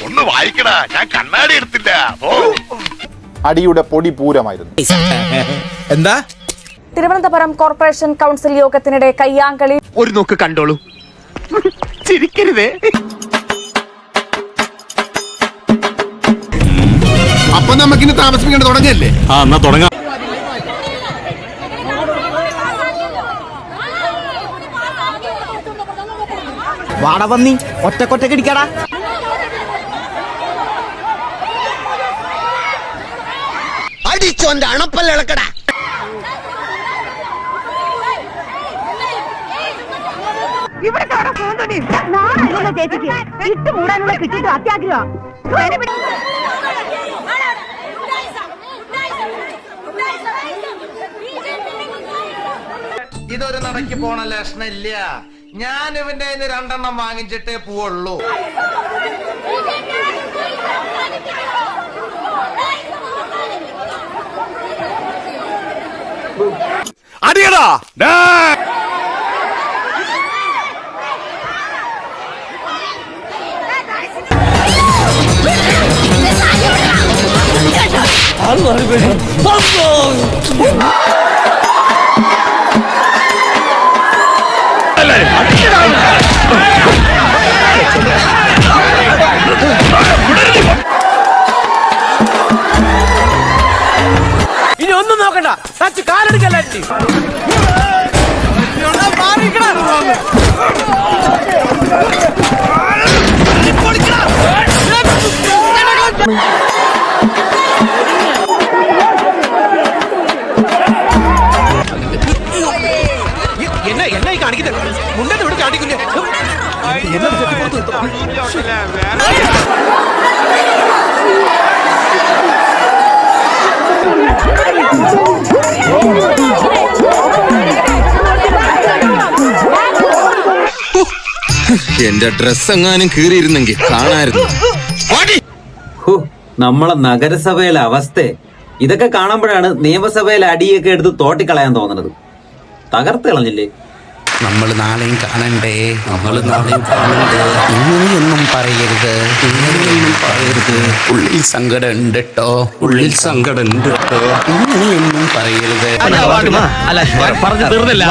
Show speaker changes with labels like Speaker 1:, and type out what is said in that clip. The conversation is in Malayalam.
Speaker 1: ഒന്ന് വായിക്കടാ, ഞാൻ കണ്ണാടി എടുത്തില്ല.
Speaker 2: അടിയുടെ പൊടി പൂരമായിരുന്നു.
Speaker 3: എന്താ?
Speaker 4: തിരുവനന്തപുരം കോർപ്പറേഷൻ കൗൺസിൽ യോഗത്തിനിടെ കയ്യാങ്കളി.
Speaker 5: ഒരു നോക്ക് കണ്ടോളൂ, ചിരിക്കരുതേ.
Speaker 3: അപ്പൊ നമുക്കിനി താമസിപ്പിക്കേണ്ട തുടങ്ങല്ലേ?
Speaker 6: എന്നാ തുടങ്ങാം.
Speaker 5: വാടവന്നി ഒറ്റക്കൊറ്റക്കടിക്കടാ. അടിച്ചോന്റെ അണപ്പല്ല ഇളക്കടാ.
Speaker 7: ഇതൊരു നടക്ക് പോണ ലക്ഷണില്ല. ഞാൻ ഇവന്റെ 2 വാങ്ങിച്ചിട്ടേ പോവുള്ളൂ.
Speaker 6: അടിയടാ.
Speaker 5: ഇനി ഒന്നും നോക്കണ്ട, കാലെടുക്കല്ല. എന്നാ കാണിക്കുന്നത്? മുന്നേ ഇവിടെ കാണിക്കുന്നേ.
Speaker 8: എന്റെ ഡ്രസ് എങ്ങാനും കീറിയിരുന്നെങ്കിൽ കാണായിരുന്നു.
Speaker 9: നമ്മളെ നഗരസഭയിലെ അവസ്ഥ ഇതൊക്കെ കാണുമ്പോഴാണ് നിയമസഭയിലെ അടിയൊക്കെ എടുത്ത് തോട്ടിക്കളയാൻ തോന്നുന്നത്. തകർത്ത് കളഞ്ഞില്ലേ?
Speaker 8: നമ്മൾ നാളെയും കാണണ്ടേ, ഇങ്ങനെയൊന്നും പറയരുത്, ഉള്ളിൽ സങ്കടം ഉണ്ട് കേട്ടോ, ഇങ്ങനെയൊന്നും പറയരുത്.
Speaker 5: പറഞ്ഞു തീർന്നില്ല.